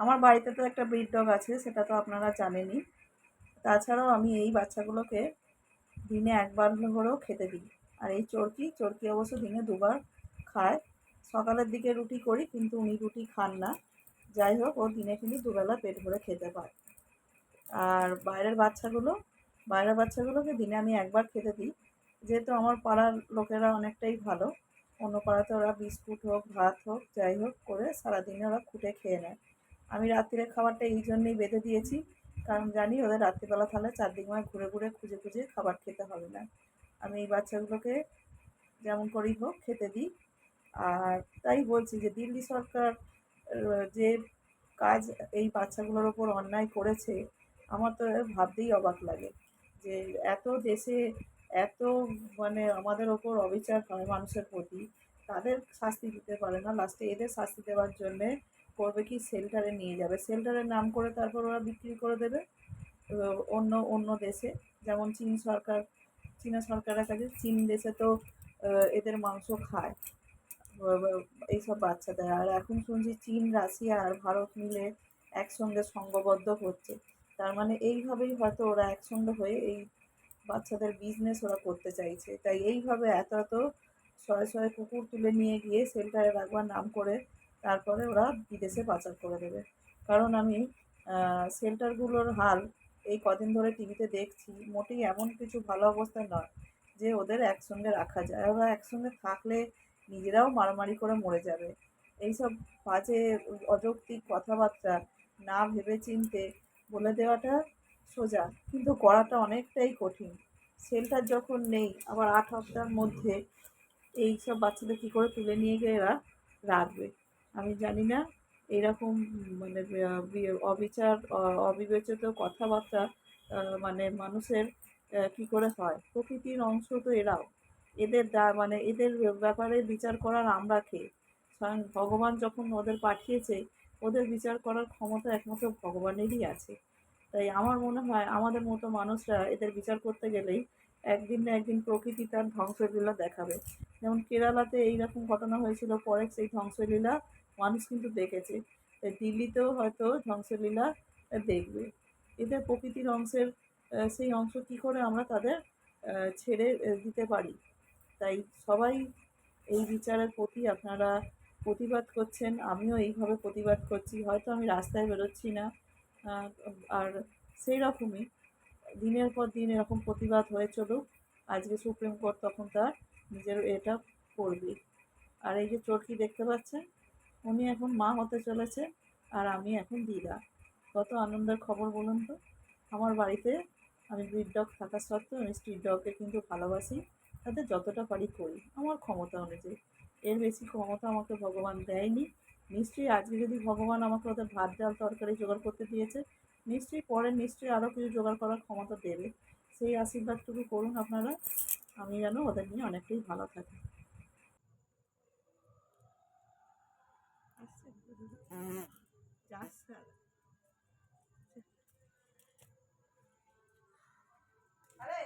আমার বাড়িতে তো একটা ব্রিড ডগ আছে, সেটা তো আপনারা জানেনই। তাছাড়াও আমি এই বাচ্চাগুলোকে দিনে একবার হলেও খেতে দিই। আর এই চরকি চরকি অবশ্য দিনে দুবার খায়। সকালের দিকে রুটি করি, কিন্তু উনি রুটি খান না। যাই হোক, ও দিনে কিন্তু দুবেলা পেট ভরে খেতে পায়। আর বাইরের বাচ্চাগুলোকে দিনে আমি একবার খেতে দিই। যেহেতু আমার পাড়ার লোকেরা অনেকটাই ভালো, অন্য পাড়াতে ওরা বিস্কুট হোক ভাত হোক যাই হোক করে সারাদিনে ওরা খুঁটে খেয়ে নেয়। আমি রাত্রিরের খাবারটা এই জন্যেই বেঁধে দিয়েছি, কারণ জানি ওদের রাত্রিবেলা তাহলে চারদিকে ঘুরে ঘুরে খুঁজে খুঁজে খাবার খেতে হবে না। আমি এই বাচ্চাগুলোকে যেমন করেই হোক খেতে দিই। আর তাই বলছি যে দিল্লি সরকার যে কাজ এই বাচ্চাগুলোর ওপর অন্যায় করেছে, আমার তো ভাবতেই অবাক লাগে যে এত দেশে এত মানে আমাদের ওপর অবিচার হয় মানুষের প্রতি, তাদের শাস্তি দিতে পারে না, লাস্টে এদের শাস্তি দেওয়ার জন্যে করবে কি, শেল্টারে নিয়ে যাবে, শেল্টারের নাম করে তারপর ওরা বিক্রি করে দেবে অন্য অন্য দেশে। যেমন চীনা সরকারের কাছে, চীন দেশে তো এদের মাংস খায় এইসব বাচ্চাদের। আর এখন শুনছি চীন রাশিয়া আর ভারত মিলে একসঙ্গে সংঘবদ্ধ হচ্ছে। তার মানে এইভাবেই হয়তো ওরা একসঙ্গে হয়ে এই বাচ্চাদের বিজনেস ওরা করতে চাইছে। তাই এইভাবে এত এত শয়ে শয়ে কুকুর তুলে নিয়ে গিয়ে শেল্টারে রাখবার নাম করে তারপরে ওরা বিদেশে পাচার করে দেবে। কারণ আমি শেল্টারগুলোর হাল এই কদিন ধরে টিভিতে দেখছি, মোটেই এমন কিছু ভালো অবস্থা নয় যে ওদের একসঙ্গে রাখা যায়। ওরা একসঙ্গে থাকলে নিজেরাও মারামারি করে মরে যাবে। এইসব বাজে অযৌক্তিক কথাবার্তা না ভেবে চিনতে বলে দেওয়াটা সোজা, কিন্তু করাটা অনেকটাই কঠিন। শেল্টার যখন নেই, আবার ৮ সপ্তাহের মধ্যে এইসব বাচ্চাদের কী করে তুলে নিয়ে গিয়ে এরা রাখবে। আমি জানি না এরকম মানে অবিচার অবিবেচিত কথাবার্তা মানে মানুষের কী করে হয়। প্রকৃতির অংশ তো এরাও। এদের মানে এদের ব্যাপারে বিচার করার আমরা কে? স্বয়ং ভগবান যখন ওদের পাঠিয়েছে, ওদের বিচার করার ক্ষমতা একমাত্র ভগবানেরই আছে। তাই আমার মনে হয় আমাদের মতো মানুষরা এদের বিচার করতে গেলেই একদিন না একদিন প্রকৃতি তার ধ্বংসলীলা দেখাবে। যেমন কেরালাতে এইরকম ঘটনা হয়েছিল, পরে সেই ধ্বংসলীলা মানুষ কিন্তু দেখেছে। তাই দিল্লিতেও হয়তো ধ্বংসলীলা দেখবে। এদের প্রকৃতির অংশের সেই অংশ কী করে আমরা তাদের ছেড়ে দিতে পারি। তাই সবাই এই বিচারের প্রতি আপনারা প্রতিবাদ করছেন, আমিও এইভাবে প্রতিবাদ করছি। হয়তো আমি রাস্তায় বেরোচ্ছি না, আর সেই রকমই দিনের পর দিন এরকম প্রতিবাদ হয়ে চলুক। আজকে সুপ্রিম কোর্ট তখন তার নিজের এটা করবেই। আর এই যে চরকি দেখতে পাচ্ছেন, উনি এখন মা হতে চলেছে, আর আমি এখন দিদা। কত আনন্দের খবর বলুন তো। আমার বাড়িতে আমি ব্রিড ডগ থাকা সত্ত্বেও আমি স্ট্রিট ডগকে কিন্তু ভালোবাসি, তাদের যতটা পারি করি আমার ক্ষমতা অনুযায়ী। এর বেশি ক্ষমতা আমাকে ভগবান দেয়নি। নিশ্চয়ই আজকে যদি ভগবান আমাকে ওদের ভাত ডাল তরকারি জোগাড় করতে দিয়েছে, নিশ্চয়ই পরে নিশ্চয়ই আরও কিছু জোগাড় করার ক্ষমতা দেবে। সেই আশীর্বাদটুকু করুন আপনারা, আমি যেন ওদের নিয়ে অনেকটাই ভালো থাকি। যাস না। আরে